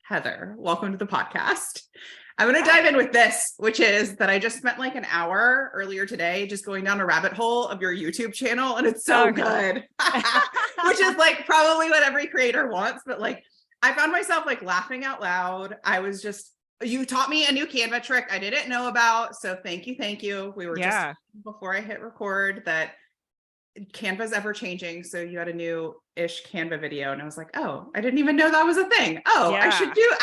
Heather, welcome to the podcast. I'm going to dive in with this, which is that I just spent like an hour earlier today just going down a rabbit hole of your YouTube channel, and it's so good, which is like probably what every creator wants. But like, I found myself like laughing out loud. You taught me a new Canva trick I didn't know about. So thank you. Thank you. We were just before I hit record that Canva's ever changing. So you had a new-ish Canva video and I was like, oh, I didn't even know that was a thing. Oh, I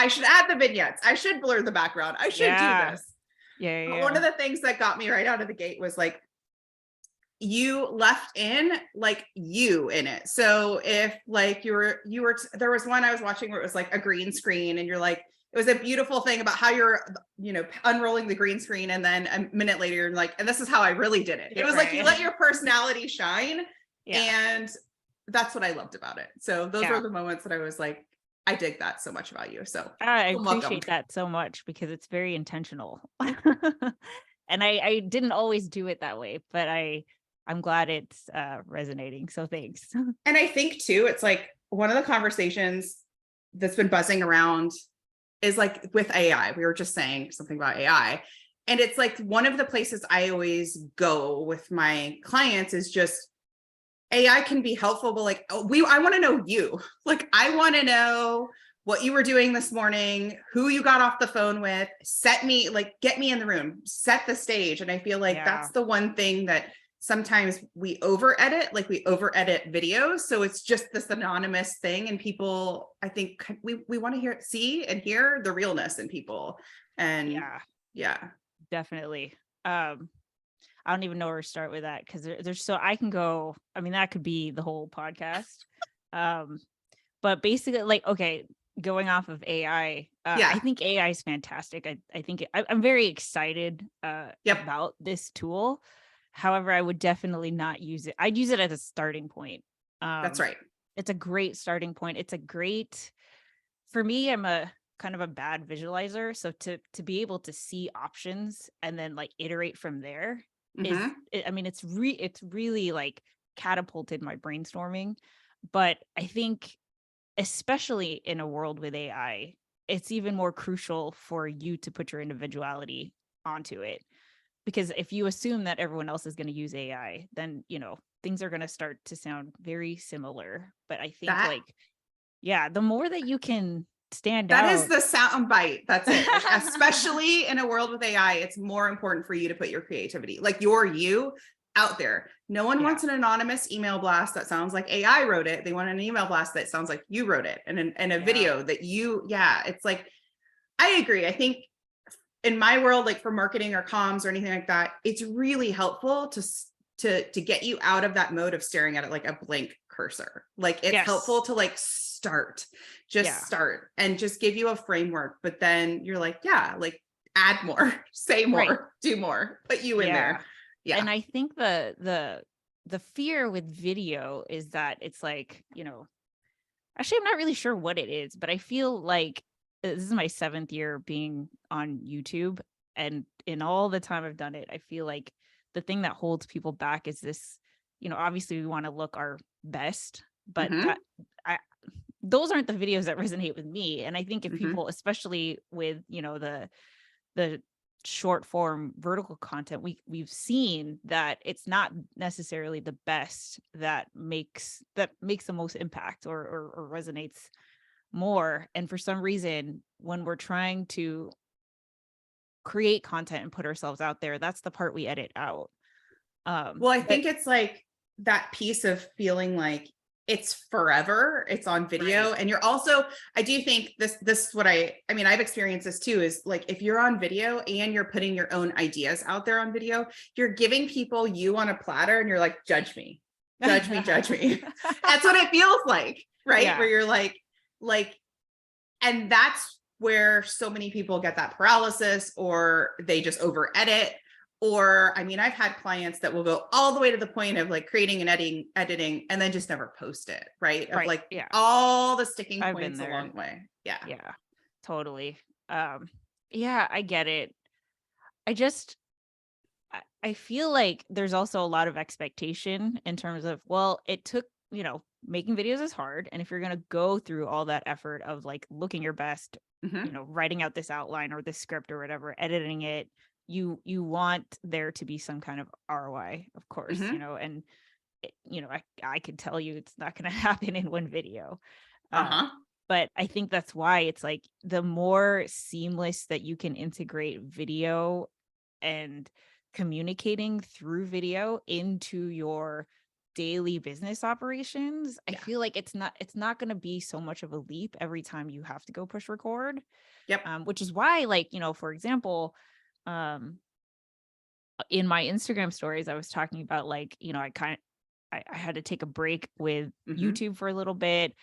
should add the vignettes. I should blur the background. I should do this. But one of the things that got me right out of the gate was like, you left in like you in it. So if like there was one I was watching where it was like a green screen and you're like, it was a beautiful thing about how you're, unrolling the green screen. And then a minute later, you're like, and this is how I really did it. It was like, you let your personality shine. And that's what I loved about it. So those were the moments that I was like, I dig that so much about you. So I appreciate that so much because it's very intentional. And I didn't always do it that way, but I'm glad it's resonating. So thanks. And I think too, it's like one of the conversations that's been buzzing around is like with AI. We were just saying something about AI. And it's like one of the places I always go with my clients is just AI can be helpful, but like, I want to know you. Like, I want to know what you were doing this morning, who you got off the phone with, get me in the room, set the stage. And I feel like that's the one thing that sometimes we over edit videos. So it's just this anonymous thing. And people, I think we want to see and hear the realness in people. And definitely. I don't even know where to start with that because there's so I can go. I mean, that could be the whole podcast. But basically, like, okay, going off of AI, I think AI is fantastic. I think I'm very excited about this tool. However, I would definitely not use it. I'd use it as a starting point. That's right. It's a great starting point. For me, I'm a kind of a bad visualizer. So to be able to see options and then like iterate from there it's really like catapulted my brainstorming. But I think especially in a world with AI, it's even more crucial for you to put your individuality onto it. Because if you assume that everyone else is going to use AI, then, things are going to start to sound very similar. But I think the more that you can stand out. That is the sound bite. That's it. Especially in a world with AI, it's more important for you to put your creativity, like you out there. No one wants an anonymous email blast that sounds like AI wrote it. They want an email blast that sounds like you wrote it. And a video that it's like, I agree. I think in my world, like for marketing or comms or anything like that, it's really helpful to get you out of that mode of staring at it like a blank cursor. Like it's helpful to like start and just give you a framework. But then you're like, like add more, say more, do more, put you in there. Yeah. And I think the fear with video is that it's like, actually, I'm not really sure what it is, but I feel like this is my 7th year being on YouTube. And in all the time I've done it, I feel like the thing that holds people back is this, obviously we want to look our best, but those aren't the videos that resonate with me. And I think if people, especially with, the short form vertical content, we've seen that it's not necessarily the best that makes the most impact or resonates more. And for some reason, when we're trying to create content and put ourselves out there, that's the part we edit out. Well, I think it's like that piece of feeling like it's forever, it's on video. And you're also, I do think this is what I've experienced this too, is like, if you're on video and you're putting your own ideas out there on video, you're giving people you on a platter and you're like, judge me. That's what it feels like, right? Yeah. Where you're like, and that's where so many people get that paralysis, or they just over edit. Or, I've had clients that will go all the way to the point of like creating and editing and then just never post it. Right. Of all the sticking points along the way. Yeah. Yeah, totally. I get it. I feel like there's also a lot of expectation in terms of, well, it took, making videos is hard. And if you're going to go through all that effort of like looking your best, Mhm. you know, writing out this outline or this script or whatever, editing it, you want there to be some kind of ROI, of course, you Mhm. know, and you know, I could tell you it's not going to happen in one video. Uh, Uh-huh. but I think that's why it's like the more seamless that you can integrate video and communicating through video into your daily business operations, I Yeah. feel like it's not going to be so much of a leap every time you have to go push record. Yep. Which is why, like, you know, for example, um in my Instagram stories, I was talking about, like, you know, I had to take a break with Mhm. YouTube for a little bit,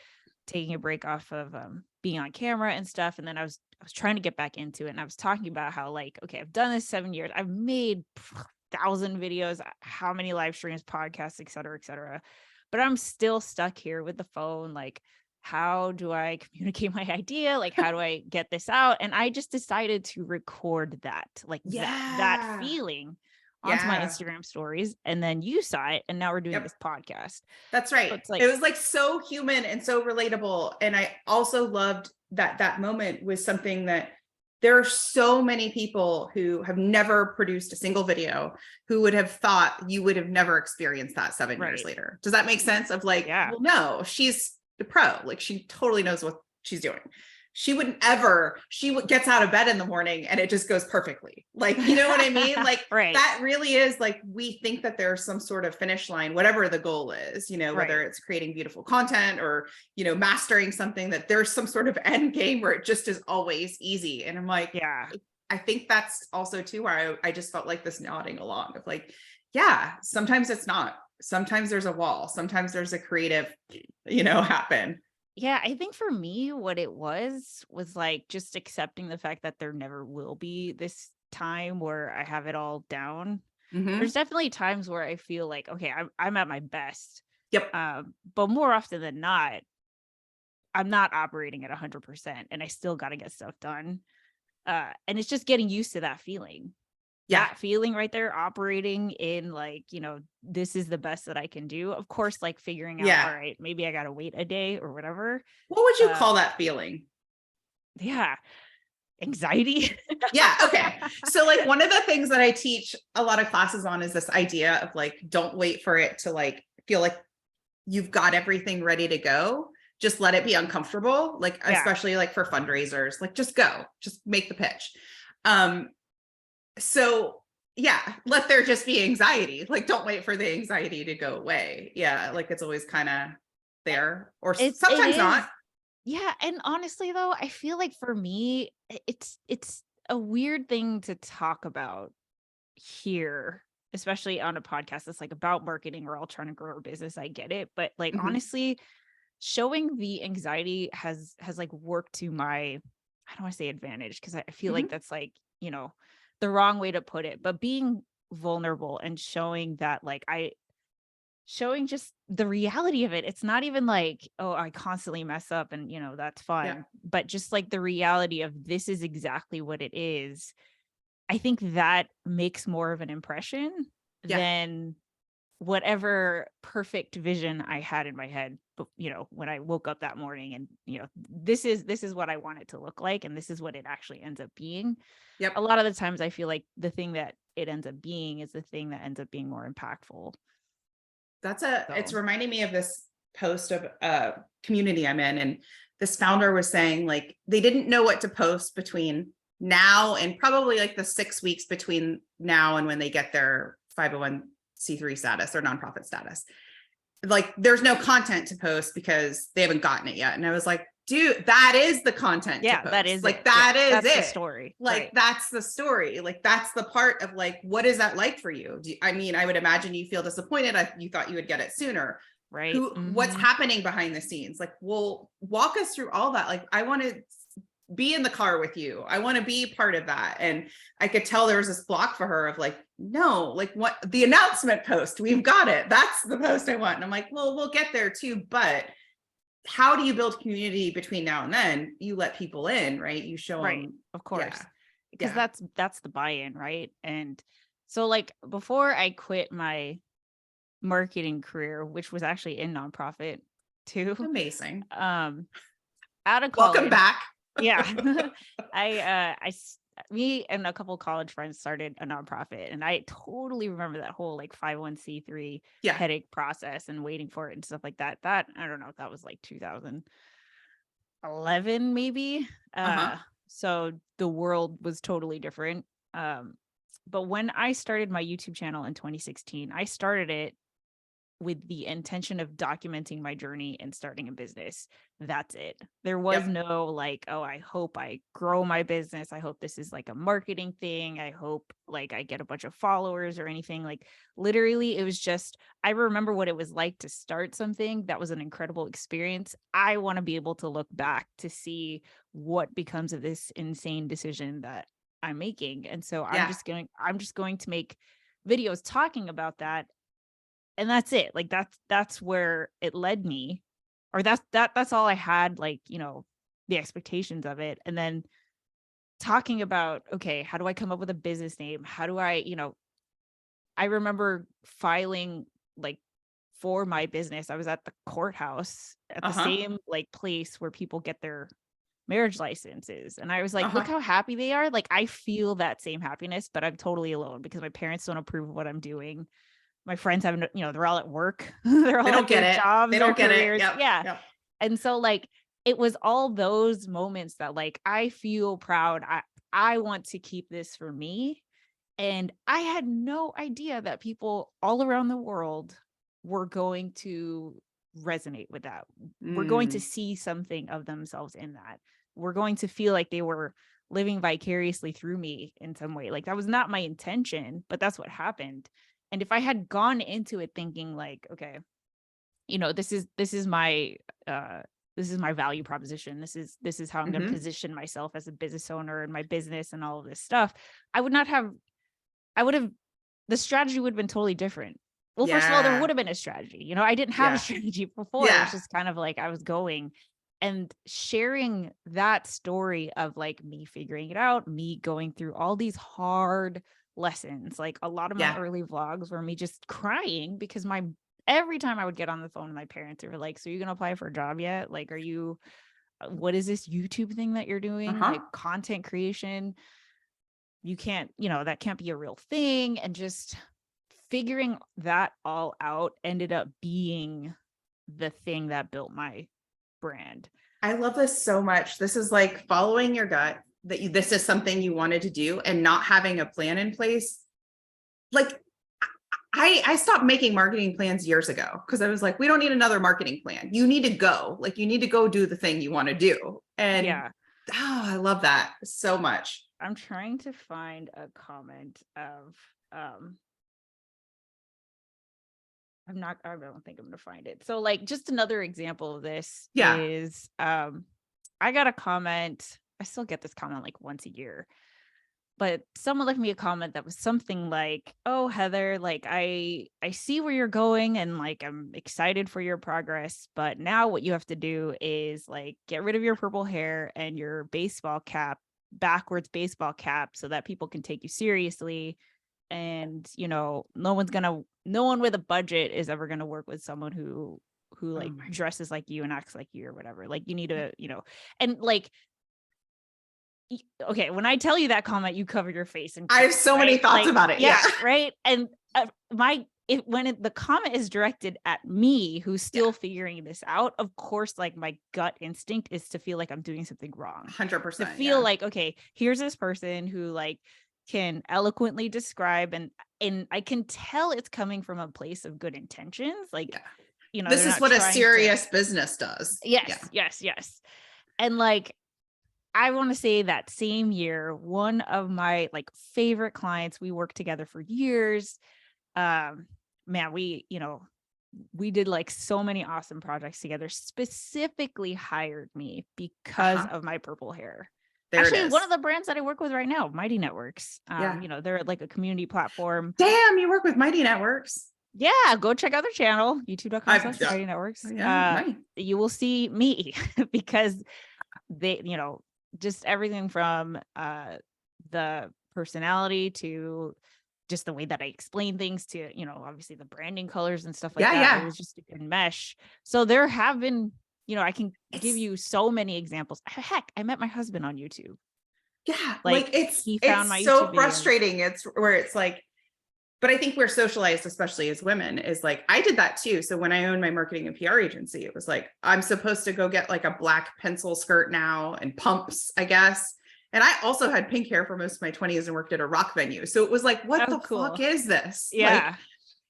taking a break off of being on camera and stuff. And then I was trying to get back into it. And I was talking about how, like, okay, I've done this 7 years. I've made 1,000 videos, how many live streams, podcasts, et cetera, et cetera. But I'm still stuck here with the phone. Like, how do I communicate my idea? Like, how do I get this out? And I just decided to record that, like that Yeah. feeling onto my Yeah. Instagram stories. And then you saw it. And now we're doing Yep. this podcast. That's right. So it's like, It was like so human and so relatable. And I also loved that that moment was something that there are so many people who have never produced a single video who would have thought you would have never experienced that 7 years right. later. Does that make sense? Of like, Yeah. well, no, she's the pro. Like she totally knows what she's doing. She wouldn't ever, gets out of bed in the morning and it just goes perfectly. Like, you know what I mean? Like Right. that really is like, we think that there's some sort of finish line, whatever the goal is, you know, whether Right. it's creating beautiful content or, you know, mastering something, that there's some sort of end game where it just is always easy. And I'm like, Yeah. I think that's also too where I just felt like this nodding along of like, yeah, sometimes it's not. Sometimes there's a wall. Sometimes there's a creative, you know, happen. Yeah. I think for me, what it was like just accepting the fact that there never will be this time where I have it all down. There's Mhm. definitely times where I feel like, okay, I'm at my best. Yep. But more often than not, I'm not operating at 100% and I still got to get stuff done. And it's just getting used to that feeling. Yeah. That feeling right there, operating in, like, you know, this is the best that I can do. Of course, like figuring out, Yeah. all right, maybe I got to wait a day or whatever. What would you Uh, call that feeling? yeah, anxiety. Yeah. Okay. So like one of the things that I teach a lot of classes on is this idea of like, don't wait for it to like feel like you've got everything ready to go. Just let it be uncomfortable. Like, Yeah, especially like for fundraisers, like just go, just make the pitch. Um, so yeah, let there just be anxiety. Like, don't wait for the anxiety to go away. Yeah. Like it's always kind of there or it sometimes is. not. Yeah, and honestly though, I feel like for me, it's a weird thing to talk about here, especially on a podcast that's like about marketing. We're all trying to grow our business. I get it, but like Mhm. honestly, showing the anxiety has like worked to my, I don't want to say advantage because I feel like Mhm. that's like, you know, the wrong way to put it, but being vulnerable and showing that, like, showing just the reality of it. It's not even like, oh, I constantly mess up and, you know, that's Yeah. fine, but just like the reality of this is exactly what it is. I think that makes more of an impression Yeah. than whatever perfect vision I had in my head, but you know, when I woke up that morning and, you know, this is what I want it to look like and this is what it actually ends up being. Yep. A lot of the times I feel like the thing that it ends up being is the thing that ends up being more impactful. It's So, reminding me of this post of a community I'm in. And this founder was saying like, they didn't know what to post between now and probably like the 6 weeks between now and when they get their 501c3 status or nonprofit status. Like there's no content to post because they haven't gotten it yet. And I was like, dude, that is the content to yeah, that post. is Like it. Yeah, that is that's the it. story. Like Right. that's the story. Like that's the part of like, what is that like for you? I mean, I would imagine you feel disappointed. You thought you would get it sooner. Right. What's happening behind the scenes? Like, well, walk us through all that. Like, I want to be in the car with you. I want to be part of that. And I could tell there was this block for her of like, no, like what the announcement post, we've got it. That's the post I want. And I'm like, well, we'll get there too. But how do you build community between now and then? You let people in, right? You show Right. them. Of Yeah. course. Because Yeah. that's the buy-in, right? And so, like, before I quit my marketing career, which was actually in nonprofit too, Amazing. um, out of Welcome college. back. Yeah. Me and a couple college friends started a nonprofit, and I totally remember that whole like 501c3 Yeah. headache process and waiting for it and stuff like that. That, I don't know, that was like 2011 maybe. Uh-huh. So the world was totally different. But when I started my YouTube channel in 2016, I started it with the intention of documenting my journey and starting a business. That's it. There was Yep. no like, oh, I hope I grow my business. I hope this is like a marketing thing. I hope like I get a bunch of followers or anything. Like literally, it was just, I remember what it was like to start something. That was an incredible experience. I want to be able to look back to see what becomes of this insane decision that I'm making. And so Yeah. I'm just going to make videos talking about that, and that's it. Like that's where it led me, or that's all I had, like, the expectations of it. And then talking about, okay, how do I come up with a business name? How do I remember filing like for my business. I was at the courthouse at the Uh-huh. same like place where people get their marriage licenses. And I was like, look Uh-huh. how happy they are. Like I feel that same happiness, but I'm totally alone because my parents don't approve of what I'm doing. My friends have, they're all at work. They're They all don't at get their it. jobs, They their don't get it. careers. Yep. Yeah. Yep. And so like it was all those moments that like I feel proud. I want to keep this for me. And I had no idea that people all around the world were going to resonate with that. We're going to Mm. see something of themselves in that. We're going to feel like they were living vicariously through me in some way. Like that was not my intention, but that's what happened. And if I had gone into it thinking like, okay, this is my uh this is my value proposition. This is how I'm going to Mm-hmm. position myself as a business owner and my business and all of this stuff. I would not have I would have the strategy would have been totally different. Well, first of all, there Yeah. would have been a strategy. I didn't have a Yeah. strategy before. It was Yeah. just kind of like I was going and sharing that story of like me figuring it out, me going through all these hard lessons. Like a lot of my Yeah. early vlogs were me just crying because every time I would get on the phone with my parents, they were like, "So you're going to apply for a job yet? Like, what is this YouTube thing that you're doing? Uh-huh. Like content creation? You can't, that can't be a real thing." And just figuring that all out ended up being the thing that built my brand. I love this so much. This is like following your gut that this is something you wanted to do and not having a plan in place. Like I stopped making marketing plans years ago because I was like, we don't need another marketing plan. You need to go. Like you need to go do the thing you want to do. And Yeah. I love that so much. I'm trying to find a comment of I don't think I'm gonna find it. So like just another example of this Yeah. is I got a comment. I still get this comment like once a year, but someone left me a comment that was something like, "Oh, Heather, like I see where you're going and like I'm excited for your progress, but now what you have to do is like get rid of your purple hair and your baseball cap, backwards baseball cap so that people can take you seriously. And no one with a budget is ever going to work with someone who Oh like my. dresses like you and acts like you or whatever. Like you need to, and like okay, when I tell you that comment, you cover your face and I cry, have so many right? thoughts Like, about it. yeah, Yeah. right. And the comment is directed at me, who's Yeah. still figuring this out, of course, like my gut instinct is to feel like I'm doing something wrong, to 100%. feel Yeah. like, okay, here's this person who like can eloquently describe, and I can tell it's coming from a place of good intentions. Like, Yeah. they're This is not what a trying to, serious business does. Yeah. yes. And like, I want to say that same year, one of my like favorite clients, we worked together for years. Man, we did like so many awesome projects together, specifically hired me because Uh-huh. of my purple hair. There it Actually, one is. of the brands that I work with right now, Mighty Networks, Yeah. they're like a community platform. Damn, you work with Mighty Networks. Yeah, go check out their channel, I youtube.com/Mighty Networks. yeah, right. You will see me because they, just everything from the personality to just the way that I explain things to, obviously the branding colors and stuff like Yeah, that. It yeah. was just a good mesh. So there have been I can give It's you so many examples. Heck, I met my husband on YouTube. yeah, Like like it's he found my it's so YouTube videos. frustrating. It's where it's like, but I think we're socialized, especially as women, is like I did that too. So when I owned my marketing and PR agency, it was like I'm supposed to go get like a black pencil skirt now and pumps, I guess. And I also had pink hair for most of my 20s and worked at a rock venue. So it was like, what Oh, the fuck cool. is this? Like, Yeah.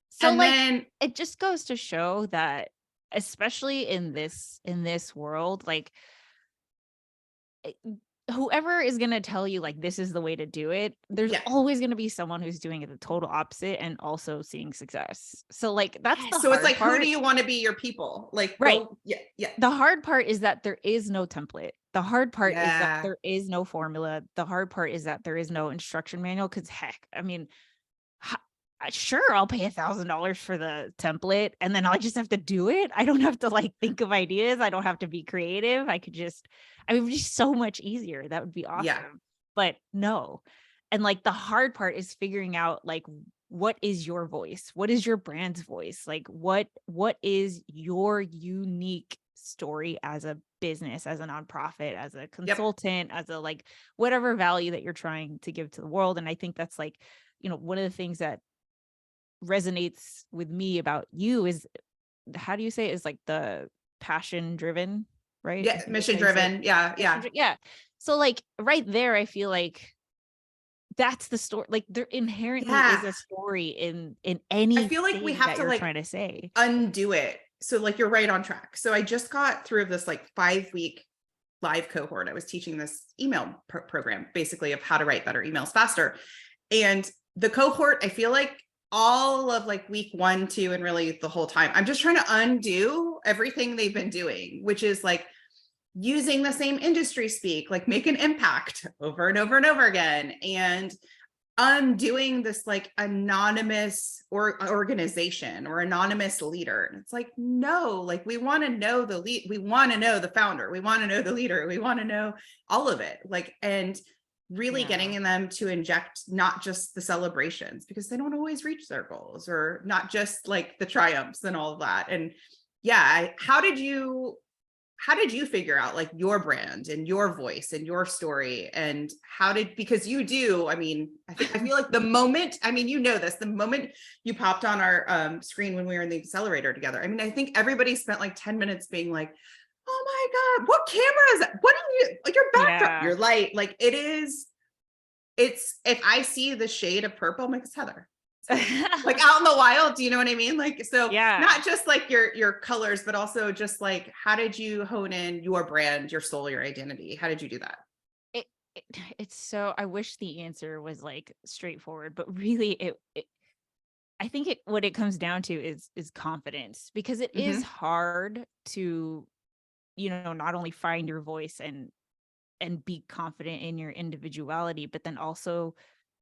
So and like then it just goes to show that, especially in this world, like it- whoever is going to tell you like this is the way to do it, there's yeah, always going to be someone who's doing it the total opposite and also seeing success. So like that's the so it's hard like, who do part. you want to be your people? Like, Right. go, yeah, yeah, The hard part is that there is no template. The hard part is that yeah. there is no formula. The hard part is that there is no instruction manual. Because heck, I mean, sure, I'll pay $1,000 for the template and then I'll just have to do it. I don't have to like think of ideas. I don't have to be creative. I mean, it'd be so much easier. That would be Yeah. awesome. But no. And like the hard part is figuring out like what is your voice? What is your brand's voice? Like what is your unique story as a business, as a nonprofit, as a Yep. consultant, as a like whatever value that you're trying to give to the world. And I think that's like, one of the things that resonates with me about you is, how do you say it, is like the passion driven, right? I Yeah. think that's Mission how you say it. driven. Yeah. Yeah. Yeah. So like right there, I feel like that's the story. Like there inherently is Yeah. a story in I feel like we anything have that to you're like trying to say. undo it. So like you're right on track. So I just got through this like 5-week live cohort. I was teaching this email program basically of how to write better emails faster. And the cohort, I feel like all of like week 1, 2, and really the whole time, I'm just trying to undo everything they've been doing, which is like using the same industry speak, like make an impact over and over and over again. And undoing this like anonymous or organization or anonymous leader. And it's like, no, like we want to know the lead, we want to know the founder, we want to know the leader, we want to know all of it. Like, and really Yeah. getting in them to inject not just the celebrations, because they don't always reach their goals, or not just like the triumphs and all of that. And yeah, how did you figure out like your brand and your voice and your story? And because you do, I mean, I feel like the moment, I mean, the moment you popped on our screen when we were in the accelerator together, I mean, I think everybody spent like 10 minutes being like, oh my God, what camera is that? What do you, like your backdrop, Yeah. your light, like it's, if I see the shade of purple, I'm like, it's Heather. Like out in the wild, do you know what I mean? Like, so Yeah. not just like your colors, but also just like, how did you hone in your brand, your soul, your identity? How did you do that? it, it's so, I wish the answer was like straightforward, but really I think what it comes down to is confidence, because it is Mm-hmm. hard to, not only find your voice and be confident in your individuality, but then also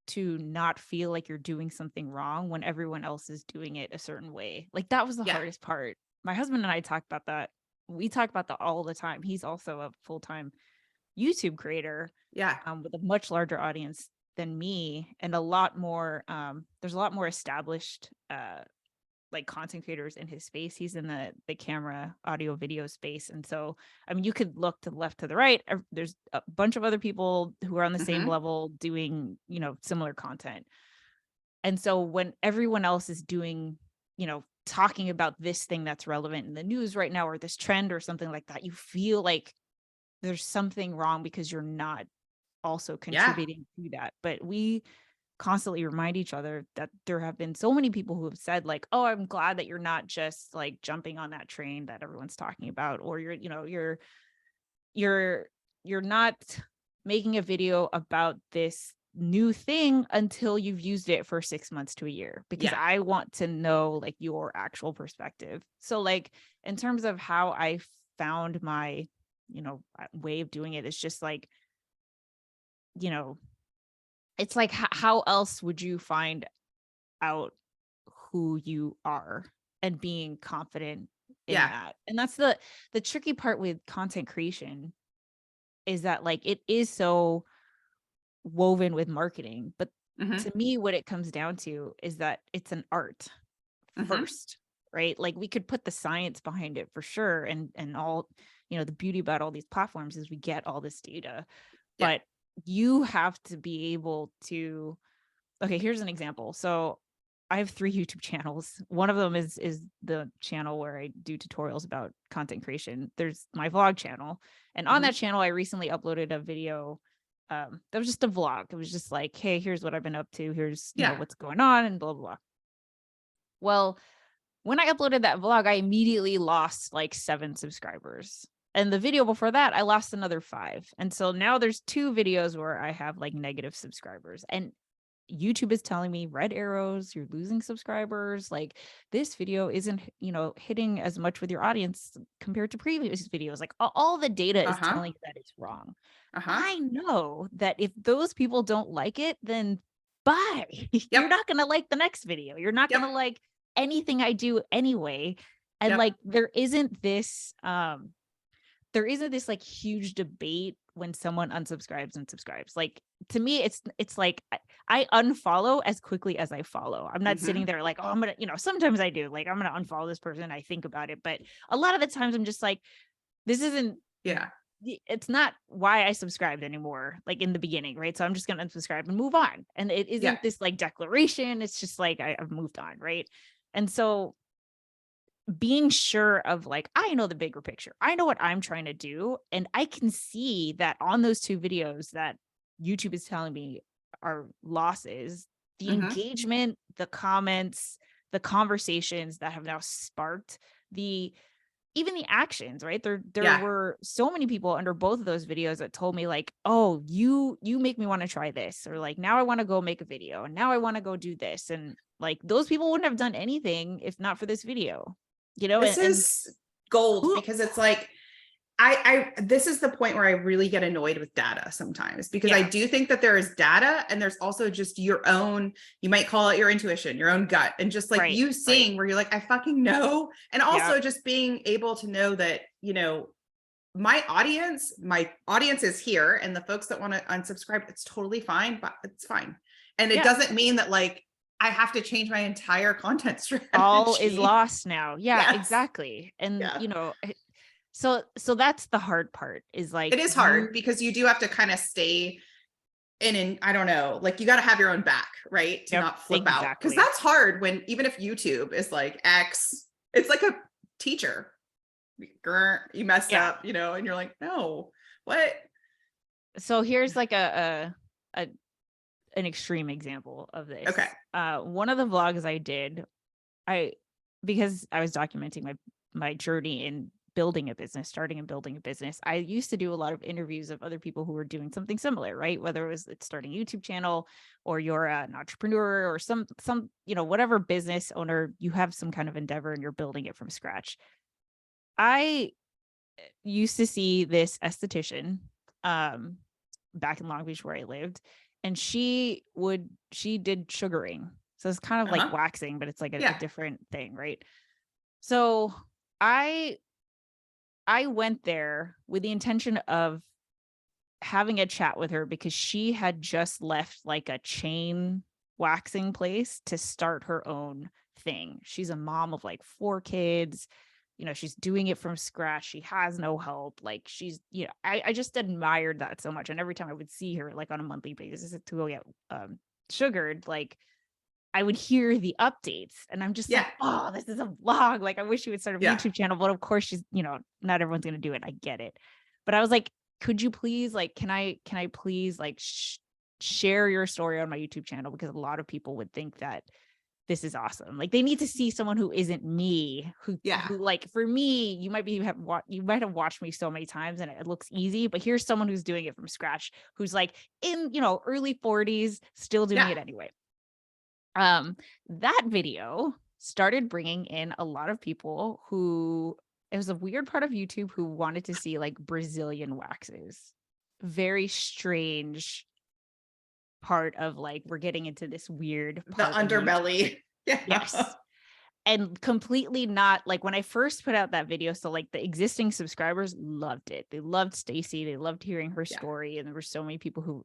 to not feel like you're doing something wrong when everyone else is doing it a certain way. Like that was the Yeah. hardest part. My husband and I talk about that. We talk about that all the time. He's also a full-time YouTube creator, Yeah. with a much larger audience than me, and a lot more there's a lot more established like content creators in his space. He's in the camera, audio, video space. And so, I mean, you could look to the left, to the right. There's a bunch of other people who are on the same Mm-hmm. level doing, similar content. And so when everyone else is doing, talking about this thing that's relevant in the news right now, or this trend or something like that, you feel like there's something wrong because you're not also Yeah. contributing to that. But we constantly remind each other that there have been so many people who have said like, oh, I'm glad that you're not just like jumping on that train that everyone's talking about, or you're not making a video about this new thing until you've used it for 6 months to a year, because Yeah. I want to know like your actual perspective. So like in terms of how I found my, way of doing it, it's just like, it's like, how else would you find out who you are and being confident in Yeah. that? And that's the tricky part with content creation, is that like it is so woven with marketing, but Mm-hmm. to me what it comes down to is that it's an art Mm-hmm. first. right? Like we could put the science behind it for sure. And all, the beauty about all these platforms is we get all this data, Yeah. but you have to be able to, okay, here's an example. So I have 3 YouTube channels. One of them is the channel where I do tutorials about content creation. There's my vlog channel. And on that channel, I recently uploaded a video that was just a vlog. It was just like, hey, here's what I've been up to. Here's, what's going on and blah, blah, blah. Well, when I uploaded that vlog, I immediately lost like 7 subscribers. And the video before that, I lost another 5. And so now there's 2 videos where I have like negative subscribers. And YouTube is telling me red arrows, you're losing subscribers. Like this video isn't, hitting as much with your audience compared to previous videos. Like all the data is telling you that it's wrong. I know that if those people don't like it, then bye. You're not going to like the next video. You're not going to like anything I do anyway. And like, there isn't this like huge debate when someone unsubscribes and subscribes. Like to me, it's like I unfollow as quickly as I follow. I'm not sitting there like, oh, I'm gonna, sometimes I do, like I'm gonna unfollow this person. I think about it, but a lot of the times I'm just like, this isn't. It's not why I subscribed anymore. Like in the beginning, right? So I'm just gonna unsubscribe and move on. And it isn't this like declaration. It's just like I've moved on, right? And so being sure of like, I know the bigger picture. I know what I'm trying to do. And I can see that on those 2 videos that YouTube is telling me are losses, the engagement, the comments, the conversations that have now sparked even the actions, right? There were so many people under both of those videos that told me like, oh, you make me want to try this, or like, now I want to go make a video, and now I want to go do this. And like, those people wouldn't have done anything if not for this video. This is gold, because it's like, this is the point where I really get annoyed with data sometimes, because I do think that there is data and there's also just your own, you might call it your intuition, your own gut, and just like you seeing where you're like, I fucking know. And also just being able to know that, my audience is here, and the folks that want to unsubscribe, it's totally fine, but it's fine. And it doesn't mean that like I have to change my entire content strategy. All is lost now. Yeah, exactly. And so that's the hard part, is like, it is hard because you do have to kind of stay in, I don't know, like you got to have your own back, right? To not flip out. Because that's hard when, even if YouTube is like X, it's like a teacher. You messed up, and you're like, no, what? So here's like an extreme example of this. Okay. One of the vlogs I did, because I was documenting my journey in starting and building a business. I used to do a lot of interviews of other people who were doing something similar, right? Whether it's starting a YouTube channel, or you're an entrepreneur, or some, whatever business owner, you have some kind of endeavor and you're building it from scratch. I used to see this esthetician, back in Long Beach where I lived, and she did sugaring. So it's kind of like waxing, but it's like a different thing, right? So I went there with the intention of having a chat with her, because she had just left like a chain waxing place to start her own thing. She's a mom of like 4 kids. She's doing it from scratch. She has no help. Like she's, I just admired that so much. And every time I would see her like on a monthly basis to go get sugared, like I would hear the updates, and I'm just like, oh, this is a vlog. Like I wish she would start a YouTube channel, but of course she's, not everyone's going to do it. I get it. But I was like, could you please, like, can I please like share your story on my YouTube channel? Because a lot of people would think that this is awesome. Like they need to see someone who isn't me, who like, for me, you might have watched me so many times and it looks easy, but here's someone who's doing it from scratch, who's like in, early 40s, still doing it anyway. That video started bringing in a lot of people who, it was a weird part of YouTube, who wanted to see like Brazilian waxes. Very strange part of like, we're getting into this weird part, the underbelly. Yes. And completely not like when I first put out that video. So like the existing subscribers loved it. They loved Stacy. They loved hearing her story. And there were so many people who,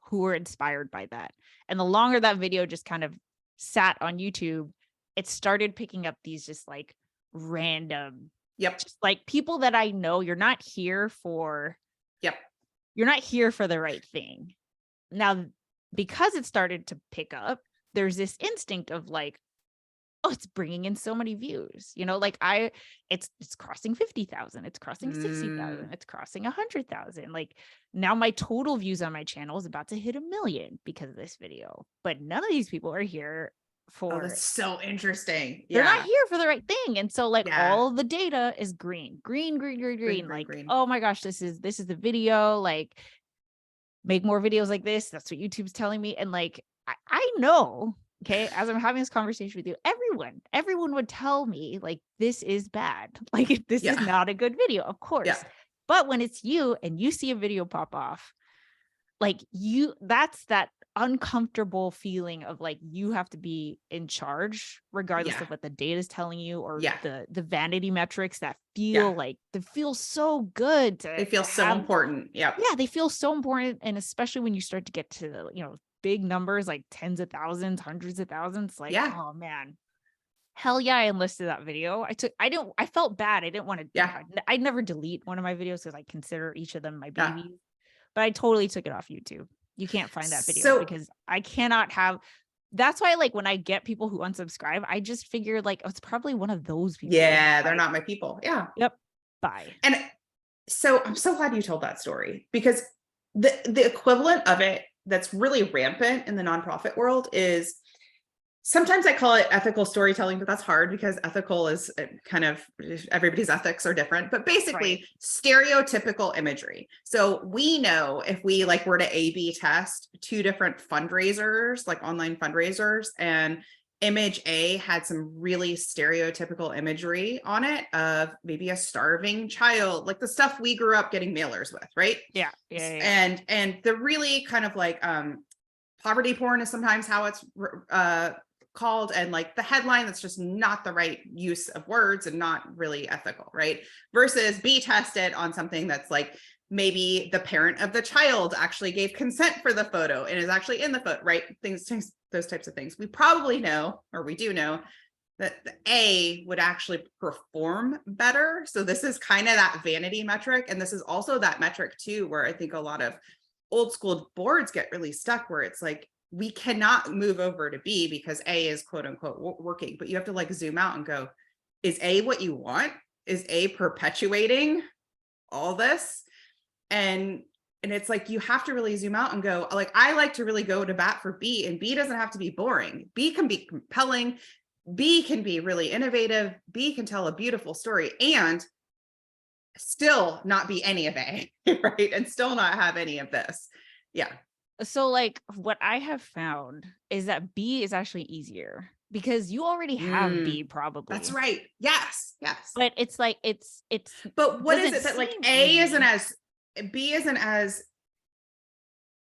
who were inspired by that. And the longer that video just kind of sat on YouTube, it started picking up these just like random, Yep. just like people that I know. You're not here for the right thing. Now, because it started to pick up, there's this instinct of like, oh, it's bringing in so many views, like it's crossing 50,000, it's crossing 60,000, it's crossing 100,000. Like now my total views on my channel is about to hit 1 million because of this video, but none of these people are here for. Oh, that's so interesting. They're not Yeah. here for the right thing. And so like Yeah. all the data is green. Like, green. oh my gosh, this is the video, like make more videos like this. That's what YouTube's telling me. And like, I know, okay, as I'm having this conversation with you, everyone would tell me like, this is bad. Like this is not a good video, of course. Yeah. But when it's you and you see a video pop off, like that's that uncomfortable feeling of like, you have to be in charge regardless of what the data is telling you, or the vanity metrics that feel like they feel so good. They feel so important. Yeah. Yeah. They feel so important. And especially when you start to get to, big numbers, like tens of thousands, hundreds of thousands, like, oh man, hell yeah, I enlisted that video. I felt bad. I didn't want to, I'd never delete one of my videos because I consider each of them my babies, but I totally took it off YouTube. You can't find that video because I cannot have. That's why, like, when I get people who unsubscribe, I just figure like, oh, it's probably one of those people. Yeah, they're not my people. Yeah. Yep. Bye. And so I'm so glad you told that story, because the equivalent of it that's really rampant in the nonprofit world is, sometimes I call it ethical storytelling, but that's hard because ethical is kind of, everybody's ethics are different, but basically stereotypical imagery. So we know if we like were to A/B test 2 different fundraisers, like online fundraisers, and image A had some really stereotypical imagery on it of maybe a starving child, like the stuff we grew up getting mailers with, right? Yeah. And the really kind of like poverty porn is sometimes how it's called, and like the headline that's just not the right use of words and not really ethical, right? Versus B tested on something that's like, maybe the parent of the child actually gave consent for the photo and is actually in the photo, right? Things, those types of things. We probably know, or we do know, that the A would actually perform better. So this is kind of that vanity metric. And this is also that metric too, where I think a lot of old school boards get really stuck, where it's like, we cannot move over to B because A is quote unquote working, but you have to like zoom out and go, is A what you want? Is A perpetuating all this? And it's like, you have to really zoom out and go, like, I like to really go to bat for B, and B doesn't have to be boring. B can be compelling. B can be really innovative. B can tell a beautiful story and still not be any of A, right? And still not have any of this. Yeah. So like what I have found is that B is actually easier because you already have B probably. That's right. Yes. But it's like, it's, but what is it that like A isn't as, B isn't as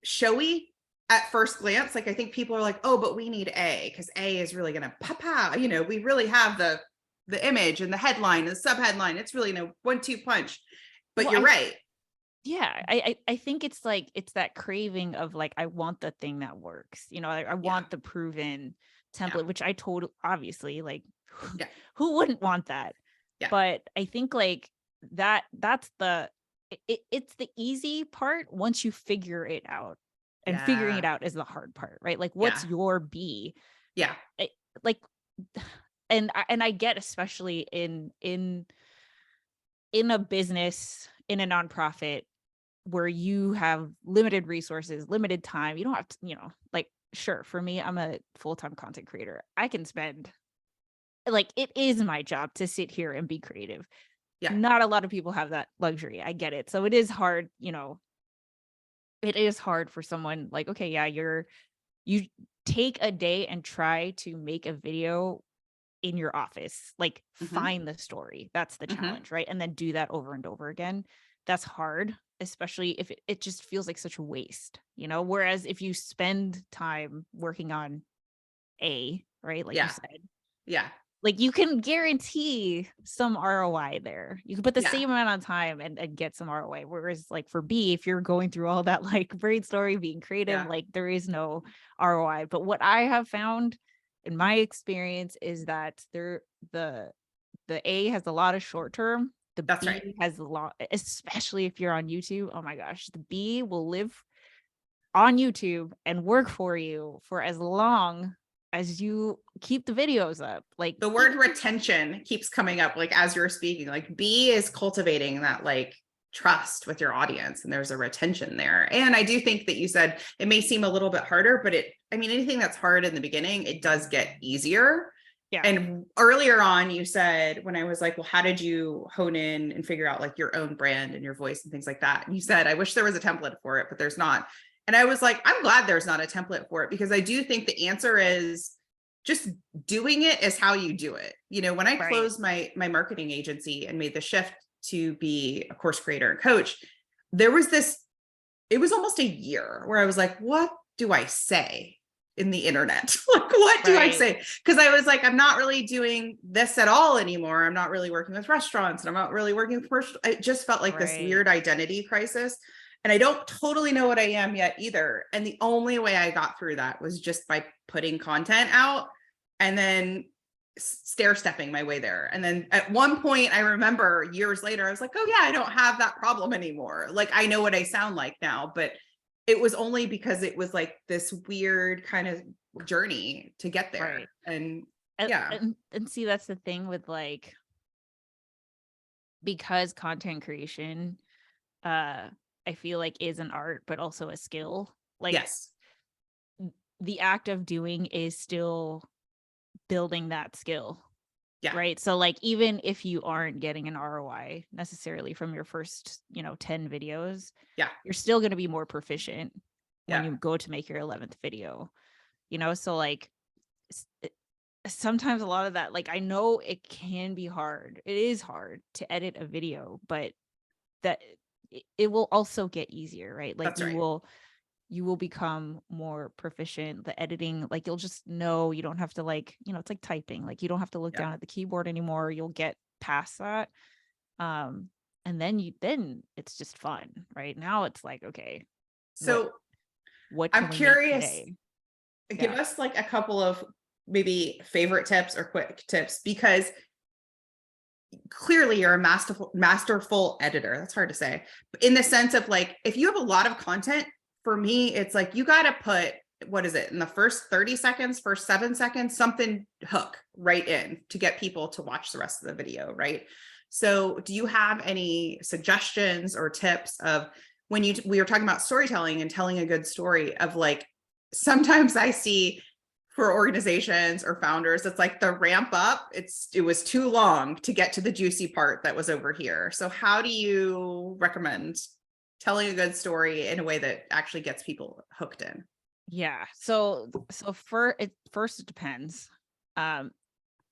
showy at first glance? Like, I think people are like, oh, but we need A because A is really going to we really have the image and the headline and the subheadline. It's really no 1-2 punch, but you're right. Yeah. I think it's like, it's that craving of like, I want the thing that works, I want the proven template, which I told, obviously, like who wouldn't want that? Yeah. But I think like that's it's the easy part once you figure it out, and figuring it out is the hard part, right? Like, what's your B? Yeah. And I get, especially in a business, in a nonprofit where you have limited resources, limited time, you don't have to, like, sure, for me, I'm a full-time content creator. I can spend, like, it is my job to sit here and be creative. Yeah. Not a lot of people have that luxury. I get it. So it is hard, it is hard for someone like, okay, yeah, you take a day and try to make a video in your office, like find the story. That's the challenge, right? And then do that over and over again. That's hard, especially if it just feels like such a waste, whereas if you spend time working on A, right? Like you said. Yeah. Like, you can guarantee some ROI there. You can put the same amount of time and get some ROI. Whereas like for B, if you're going through all that, like brainstorming, being creative, like there is no ROI. But what I have found in my experience is that the A has a lot of short term. The That's B right. has a lot, especially if you're on YouTube. Oh my gosh, the B will live on YouTube and work for you for as long as you keep the videos up. Like The word retention keeps coming up, like as you're speaking, like B is cultivating that like trust with your audience, and there's a retention there. And I do think that you said it may seem a little bit harder, but I mean, anything that's hard in the beginning, it does get easier. Yeah. And earlier on, you said, when I was like, well, how did you hone in and figure out like your own brand and your voice and things like that? And you said, I wish there was a template for it, but there's not. And I was like, I'm glad there's not a template for it, because I do think the answer is just doing it is how you do it. You know, when I Right. closed my marketing agency and made the shift to be a course creator and coach, there was this, it was almost a year where I was like, what do I say in the internet? Like, what do I say? Because I was like, I'm not really doing this at all anymore. I'm not really working with restaurants, and I'm not really working with commercial. It just felt like this weird identity crisis. And I don't totally know what I am yet either. And the only way I got through that was just by putting content out and then stair stepping my way there. And then at one point, I remember years later, I was like, oh yeah, I don't have that problem anymore. Like, I know what I sound like now, but it was only because it was like this weird kind of journey to get there. Right. And yeah. And see, that's the thing with like, because content creation, I feel like is an art, but also a skill. Like, yes, the act of doing is still building that skill. Yeah. Right. So like, even if you aren't getting an ROI necessarily from your first, 10 videos, yeah, you're still going to be more proficient when Yeah. you go to make your 11th video, so like sometimes a lot of that, like, I know it can be hard. It is hard to edit a video, but that it will also get easier, right? Like, That's right. you will become more proficient. The editing, like, you'll just know, you don't have to, like, it's like typing, like, you don't have to look Yeah. down at the keyboard anymore. You'll get past that. And then it's just fun, right? Now it's like, okay, So what I'm can we make curious, today? give us like a couple of maybe favorite tips or quick tips, because clearly you're a masterful editor. That's hard to say, but in the sense of like, if you have a lot of content, for me, it's like, you got to put, what is it, in the first 30 seconds, first 7 seconds, something hook right in to get people to watch the rest of the video, right? So do you have any suggestions or tips of when we were talking about storytelling and telling a good story, of like, sometimes I see for organizations or founders, it's like the ramp up, it was too long to get to the juicy part that was over here. So how do you recommend telling a good story in a way that actually gets people hooked in? Yeah. So first it depends.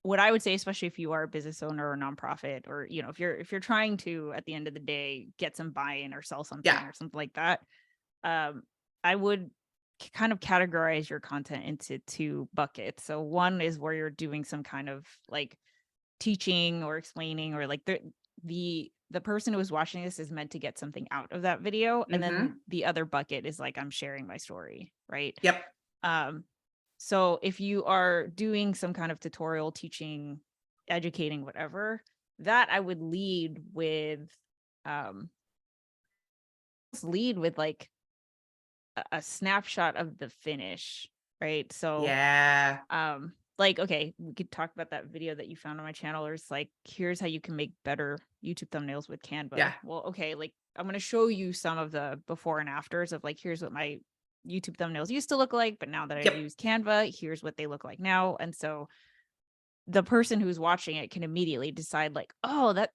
What I would say, especially if you are a business owner or a nonprofit, or, if you're trying to, at the end of the day, get some buy-in or sell something or something like that, I would kind of categorize your content into 2 buckets. So one is where you're doing some kind of like teaching or explaining, or like the person who is watching this is meant to get something out of that video. And then the other bucket is like, I'm sharing my story, right? Yep. So if you are doing some kind of tutorial, teaching, educating, whatever, that I would lead with like a snapshot of the finish, right? So like, okay, we could talk about that video that you found on my channel, or it's like, here's how you can make better YouTube thumbnails with Canva. Yeah. Well, okay, like, I'm going to show you some of the before and afters of like, here's what my YouTube thumbnails used to look like, but now that I've used Canva, here's what they look like now. And so the person who's watching it can immediately decide like, oh, that,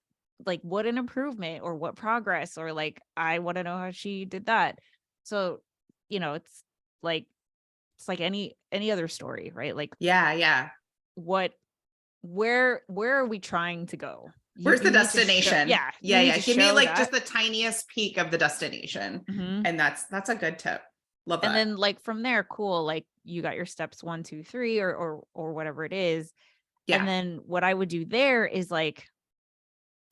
like, what an improvement, or what progress, or like, I want to know how she did that. So, it's like any other story, right? Like, where are we trying to go? Where's the destination? Give me like just the tiniest peak of the destination. And that's a good tip. Love that. And then like from there, cool, like you got your steps 1, 2, 3, or whatever it is. And then what I would do there is like,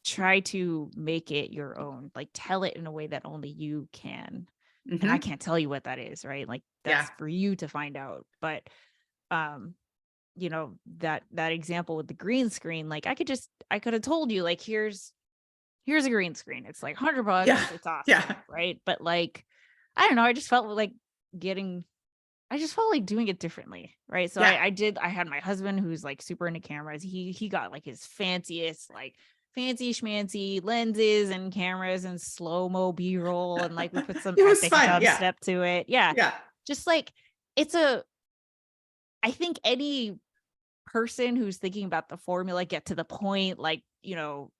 try to make it your own, like tell it in a way that only you can. And I can't tell you what that is, right? Like, that's for you to find out. But you know, that example with the green screen, like I could have told you, like, here's a green screen. It's like $100. Yeah. It's awesome. Yeah. Right. But like, I don't know. I just felt like doing it differently. Right. So Yeah. I had my husband who's like super into cameras. He got like his fanciest, like fancy schmancy lenses and cameras and slow-mo B-roll. And like, we put some It was epic fun. Yeah. dubstep to it. Yeah. Yeah. Just like, I think any person who's thinking about the formula, get to the point, like, you know,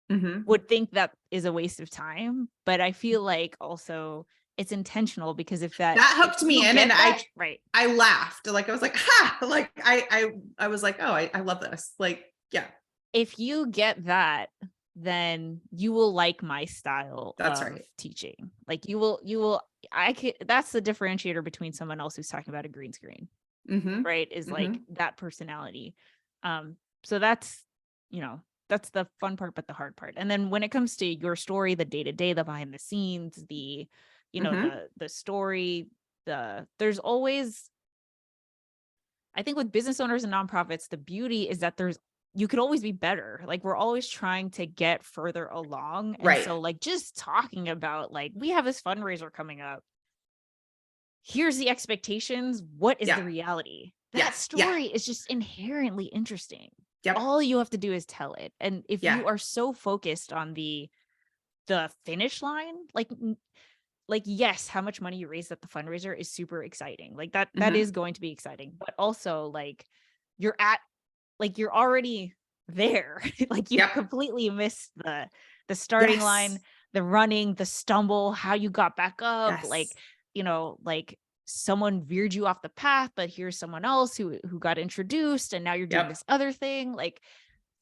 would think that is a waste of time. But I feel like also it's intentional, because if that hooked me in, and I laughed. Like, I was like, ha, like I was like, oh, I love this. Like, yeah. If you get that, then you will like my style That's of right. teaching. Like you will, that's the differentiator between someone else who's talking about a green screen, right? Is like that personality. So that's, you know, that's the fun part, but the hard part. And then when it comes to your story, the day-to-day, the behind the scenes, the, you know, the story, there's always, I think with business owners and nonprofits, the beauty is that you could always be better. Like, we're always trying to get further along. And so like, just talking about like, we have this fundraiser coming up. Here's the expectations. What is the reality? That story is just inherently interesting. Yep. All you have to do is tell it. And if you are so focused on the finish line, like, yes, how much money you raised at the fundraiser is super exciting. Like that is going to be exciting, but also like you're already there. Like you completely missed the starting line, the running, the stumble, how you got back up. Like, you know, like someone veered you off the path, but here's someone else who got introduced, and now you're doing this other thing. Like,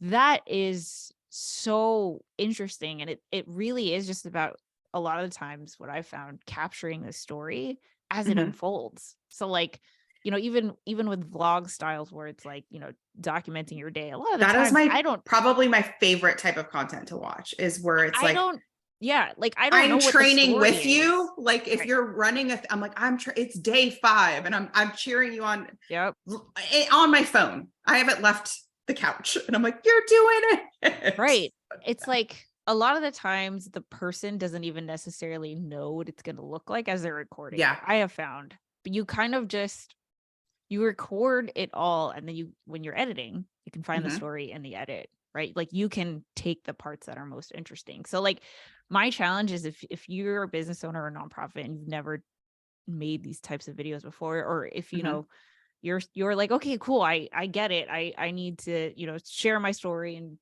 that is so interesting. And it really is just about, a lot of the times, what I found, capturing the story as it unfolds. So like, you know, even with vlog styles where it's like, you know, documenting your day, a lot of the times probably my favorite type of content to watch is where it's like, I'm know training with you. Like, if you're running I'm like, it's day 5 and I'm cheering you on on my phone. I haven't left the couch and I'm like, you're doing it. Right. It's like, a lot of the times the person doesn't even necessarily know what it's going to look like as they're recording. Yeah. I have found, but you kind of just, you record it all. And then when you're editing, you can find the story in the edit, right? Like, you can take the parts that are most interesting. So like, my challenge is, if you're a business owner or a nonprofit and you've never made these types of videos before, or if, you know, you're like, okay, cool. I get it. I need to, you know, share my story and,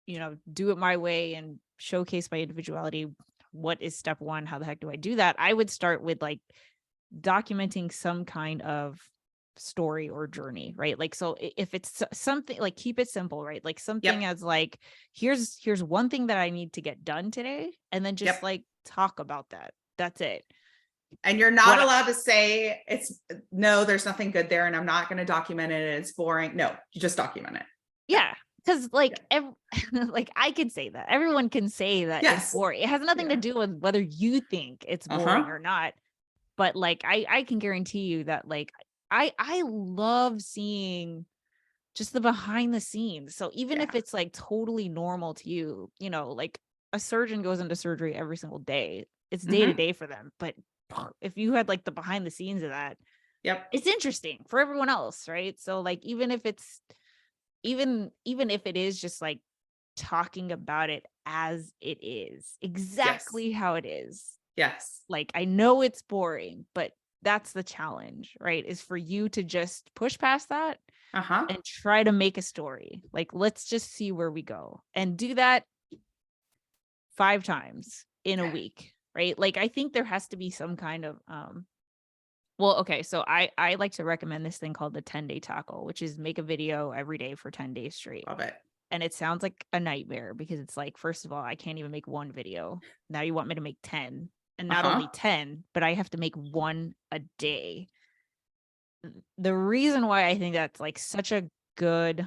you know, do it my way and showcase my individuality. What is step 1? How the heck do I do that? I would start with like documenting some kind of story or journey, right? Like, so if it's something, like, keep it simple, right? Like something as like, here's one thing that I need to get done today, and then just like talk about that. That's it. And you're not allowed to say there's nothing good there and I'm not going to document it and it's boring. No, you just document it. Yeah. Because like, like, I could say that. Everyone can say that it's boring. It has nothing to do with whether you think it's boring or not. But like, I can guarantee you that like, I love seeing just the behind the scenes. So even if it's like totally normal to you, you know, like a surgeon goes into surgery every single day. It's day to day for them. But if you had like the behind the scenes of that, it's interesting for everyone else, right? So like, even if it is just like talking about it as it is, exactly how it is. Like, I know it's boring, but that's the challenge, right? Is for you to just push past that and try to make a story. Like, let's just see where we go, and do that 5 times in a week, right? Like, I think there has to be some kind of, well, okay. So I like to recommend this thing called the 10-day tackle, which is make a video every day for 10 days straight. Love it. And it sounds like a nightmare, because it's like, first of all, I can't even make 1 video. Now you want me to make 10, and not only 10, but I have to make 1 a day. The reason why I think that's like such a good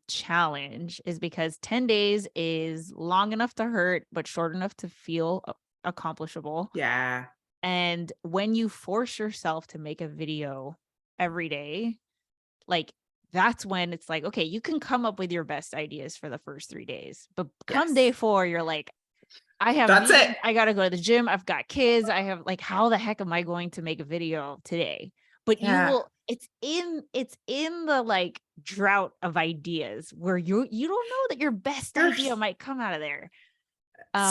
challenge is because 10 days is long enough to hurt, but short enough to feel accomplishable. Yeah. And when you force yourself to make a video every day, like, that's when it's like, okay, you can come up with your best ideas for the first 3 days, but come Yes. day 4, you're like, I have That's meetings, it. I got to go to the gym, I've got kids, I have like, how the heck am I going to make a video today? But you Yeah. will, it's in the like drought of ideas where you don't know that your best idea might come out of there.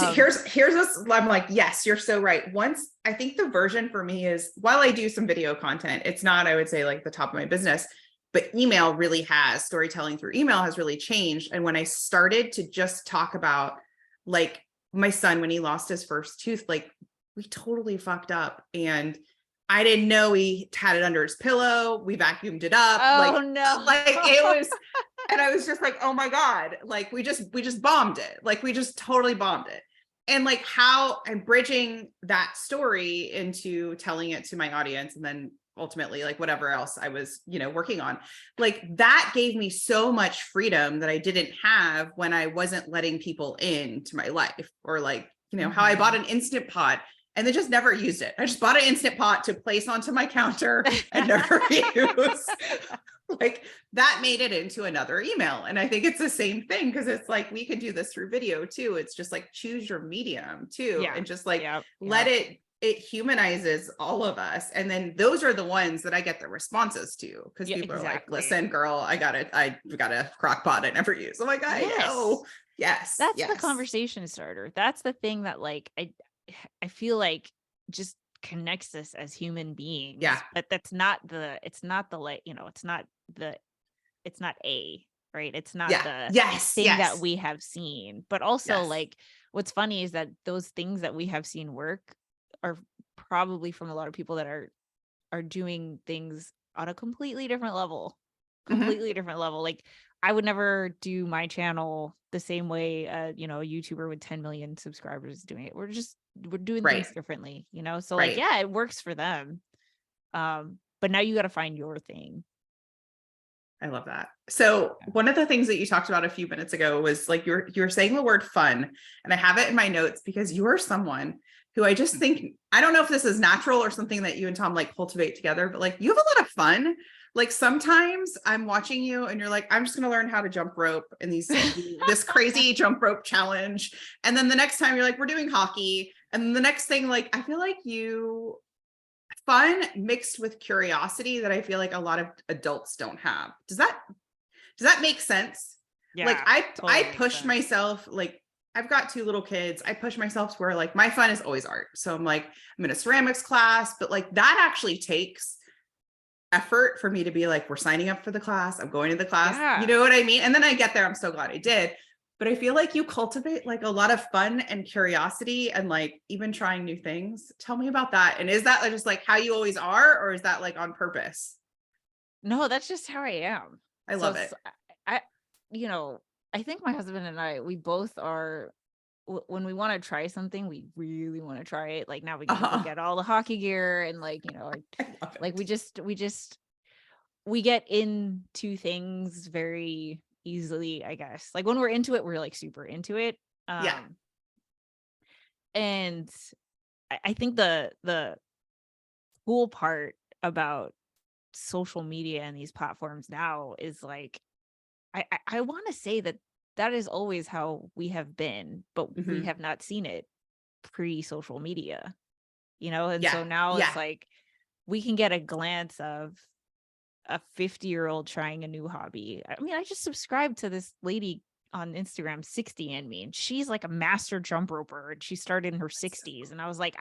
See, here's this. I'm like, yes, you're so right. Once, I think the version for me is, while I do some video content, it's not, I would say, like the top of my business, but email really has, storytelling through email has really changed. And when I started to just talk about, like, my son, when he lost his first tooth, like, we totally fucked up, and I didn't know he had it under his pillow. We vacuumed it up. Oh no. Like it was, and I was just like, oh my God, like we just bombed it. Like we just totally bombed it. And like how I'm bridging that story into telling it to my audience, and then ultimately like whatever else I was, working on, like that gave me so much freedom that I didn't have when I wasn't letting people into my life, or like, how I bought an Instant Pot and they just never used it. I just bought an Instant Pot to place onto my counter and never use. Like that made it into another email. And I think it's the same thing, because it's like, we could do this through video too. It's just like, choose your medium too. Yeah. And just like, let it humanizes all of us. And then those are the ones that I get the responses to, because people are like, listen, girl, I got a crock pot I never use. I'm like, I know. Yes. That's the conversation starter. That's the thing that like, I feel like just connects us as human beings. Yeah. But it's not like, it's not right. It's not the thing that we have seen. But also like, what's funny is that those things that we have seen work are probably from a lot of people that are doing things on a completely different level. Like I would never do my channel the same way a YouTuber with 10 million subscribers is doing it. We're doing things differently, so like, yeah, it works for them. But now you got to find your thing. I love that. So one of the things that you talked about a few minutes ago was like, you're saying the word fun, and I have it in my notes because you are someone who I just think, I don't know if this is natural or something that you and Tom like cultivate together, but like you have a lot of fun. Like sometimes I'm watching you and you're like, I'm just going to learn how to jump rope in this crazy jump rope challenge. And then the next time you're like, we're doing hockey. And then the next thing, like, I feel like fun mixed with curiosity that I feel like a lot of adults don't have. Does that make sense? Yeah. Like I push myself, like I've got 2 little kids. I push myself to where like my fun is always art. So I'm like, I'm in a ceramics class, but like that actually takes effort for me to be like, we're signing up for the class. I'm going to the class. Yeah. You know what I mean? And then I get there. I'm so glad I did. But I feel like you cultivate like a lot of fun and curiosity and like even trying new things. Tell me about that. And is that just like how you always are, or is that like on purpose? No, that's just how I am. I love it. I think my husband and I, we both are, when we want to try something, we really want to try it. Like now we can get all the hockey gear and like, like we get into things very easily, I guess. Like when we're into it, we're like super into it. And I think the cool part about social media and these platforms now is like, I want to say that is always how we have been, but we have not seen it pre-social media, and so now it's like we can get a glance of a 50-year-old trying a new hobby. I mean, I just subscribed to this lady on Instagram, 60 and me, and she's like a master jump roper, and she started in her 60s, and I was like,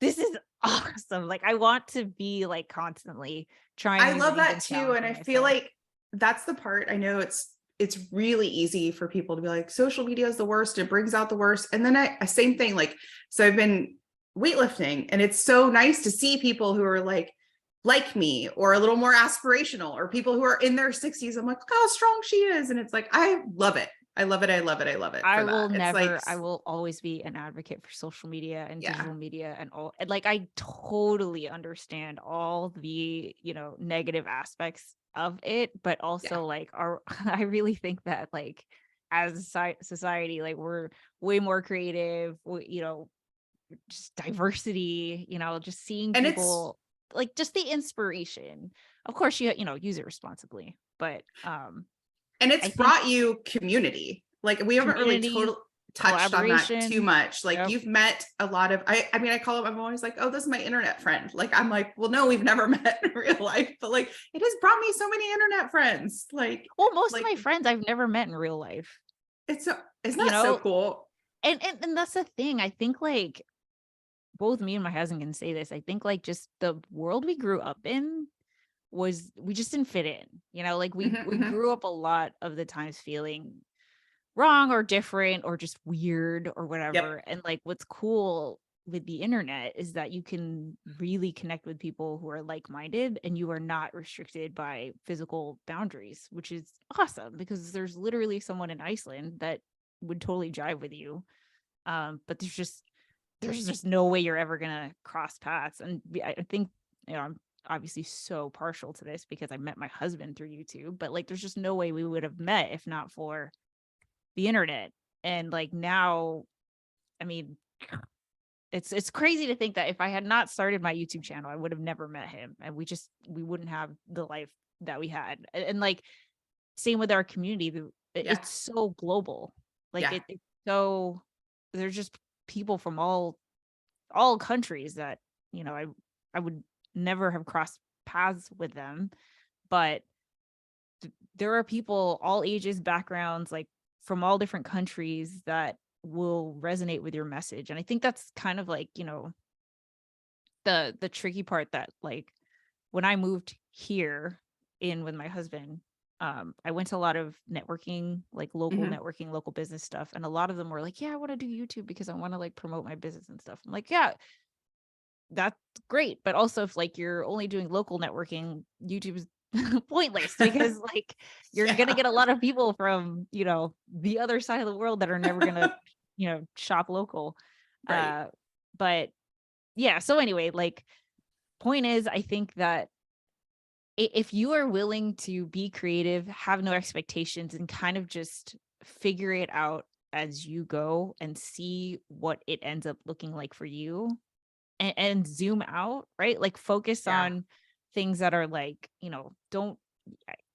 this is awesome. Like I want to be like constantly trying. I love that too, and I feel like that's the part. I know it's really easy for people to be like, social media is the worst. It brings out the worst. And then I same thing. Like, so I've been weightlifting, and it's so nice to see people who are like me, or a little more aspirational, or people who are in their 60s. I'm like, look how strong she is. And it's like, I love it. I love it. I love it. I love it. I will always be an advocate for social media and digital media and all. And like, I totally understand all the, negative aspects of it, but also like I really think that like as a society, like we're way more creative, just diversity, just seeing people like just the inspiration. Of course, you know, use it responsibly, but and it's I think brought you community. Like we haven't really community, touched on that too collaboration. much. Like Yep. you've met a lot of, I mean, I call them, I'm always like, oh, this is my internet friend. Like, I'm like, well, no, we've never met in real life, but like, it has brought me so many internet friends. Like, Well, most of like my friends I've never met in real life, it's so, isn't you that so know, cool? and that's the thing. I think like both me and my husband can say this. I think like just the world we grew up in was, we just didn't fit in, you know, like we Mhm. grew up a lot of the times feeling wrong or different or just weird or Yep. whatever. And like what's cool with the internet is that you can really connect with people who are like-minded, and you are not restricted by physical boundaries, which is awesome because there's literally someone in Iceland that would totally jive with you. But there's just no way you're ever gonna cross paths. And I think, you know, I'm obviously so partial to this because I met my husband through YouTube, but like there's just no way we would have met if not for the internet. And like now, I mean, it's crazy to think that if I had not started my YouTube channel, I would have never met him, and we wouldn't have the life that we had. And like same with our community, Yeah. it's so global. Like Yeah. it's so, there's just people from all countries that, you know, I would never have crossed paths with them, but there are people all ages, backgrounds, like from all different countries that will resonate with your message. And I think that's kind of like, you know, the tricky part, that like when I moved here in with my husband, I went to a lot of networking, like local Mhm. networking, local business stuff. And a lot of them were like, yeah, I want to do YouTube because I want to like promote my business and stuff. I'm like, yeah, that's great. But also if like you're only doing local networking, YouTube's pointless because like you're gonna Yeah. get a lot of people from, you know, the other side of the world that are never gonna, you know, shop local. Right. Uh but yeah, so anyway, like point is, I think that if you are willing to be creative, have no expectations, and kind of just figure it out as you go and see what it ends up looking like for you, and zoom out, right? Like focus Yeah. on things that are like, you know, don't,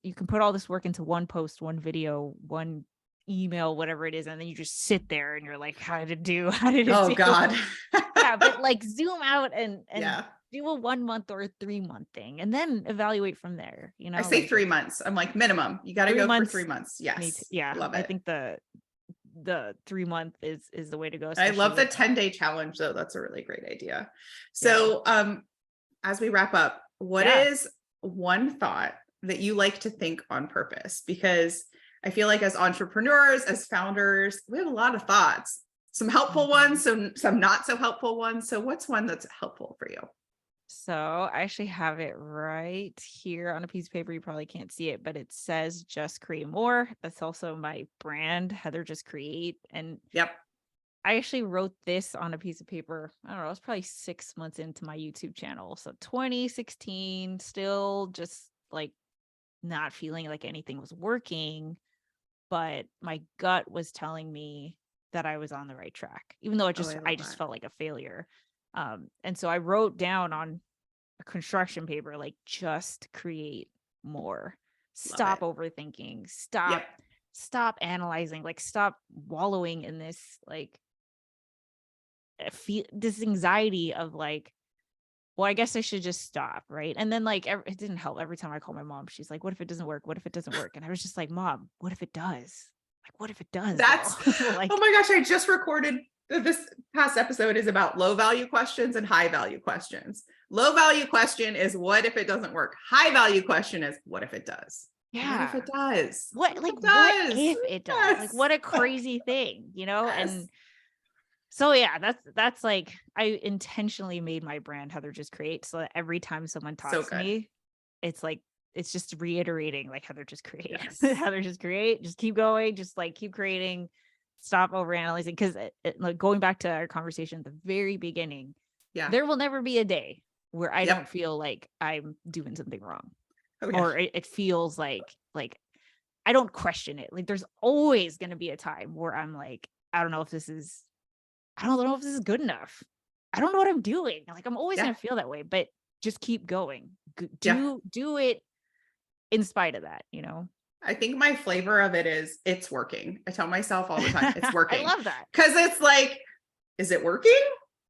you can put all this work into one post, one video, one email, whatever it is, and then you just sit there and you're like, how did it do? How did it Oh do? God. Yeah, but like zoom out and Yeah. do a 1 month or a 3 month thing and then evaluate from there, you I know, say like 3 months. I'm like minimum. You got to three go for months 3 months. Me too. Yes. Yeah, Love I it. think the 3 month is the way to go, I especially love the with 10-day challenge though. That's a really great idea. yeah. So, as we wrap up, what Yeah. is one thought that you like to think on purpose? Because I feel like as entrepreneurs, as founders, we have a lot of thoughts, some helpful Mhm. ones, some not so helpful ones. So what's one that's helpful for you? So I actually have it right here on a piece of paper. You probably can't see it, but it says just create more. That's also my brand, Heather Just Create. And Yep. I actually wrote this on a piece of paper. I don't know, I was probably 6 months into my YouTube channel. So 2016, still just like not feeling like anything was working, but my gut was telling me that I was on the right track, even though Oh, I I love just that. felt like a failure. And so I wrote down on a construction paper, like just create more. Love it. Stop overthinking. Yep. Stop analyzing. Like stop wallowing in this like this anxiety of like, well, I guess I should just stop, right? And then like it didn't help. Every time I call my mom, she's like, "What if it doesn't work? What if it doesn't work?" And I was just like, "Mom, what if it does? Like, what if it does though?" That's, oh Like, my gosh, I just recorded this past episode is about low value questions and high value questions. Low value question is what if it doesn't work? High value question is what if it does? What if yeah, it does? what What if like it what does? if it does? Like, Yes. what a crazy thing, you know? Yes. And so yeah, that's like I intentionally made my brand Heather Just Create so that every time someone So talks to good. me, it's like it's just reiterating like Heather Just Create. Yes. Heather Just Create, just keep going, just like keep creating, stop overanalyzing. Because like going back to our conversation at the very beginning, Yeah. there will never be a day where I don't Yep. feel like I'm doing something wrong, Oh yeah. or it feels like I don't question it. Like there's always going to be a time where I'm like, I don't know if this is good enough. I don't know what I'm doing. Like I'm always Yeah. going to feel that way, but just keep going. Do it in spite of that, you know? I think my flavor of it is it's working. I tell myself all the time, it's working. I love that. Cause it's like, is it working?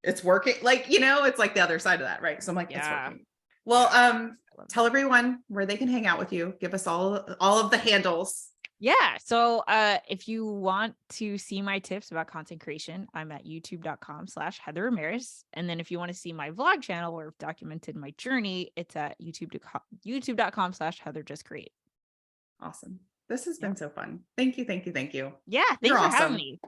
It's working. Like, you know, it's like the other side of that. Right. So I'm like, it's working. Well, tell everyone where they can hang out with you. Give us all of the handles. Yeah. So if you want to see my tips about content creation, I'm at youtube.com/Heather Ramirez. And then if you want to see my vlog channel where I've documented my journey, it's at youtube.com/Heather Just Create. Awesome. This has been so fun. Thank you. Thank you. Thank you. Yeah. Thanks You're for awesome. having me.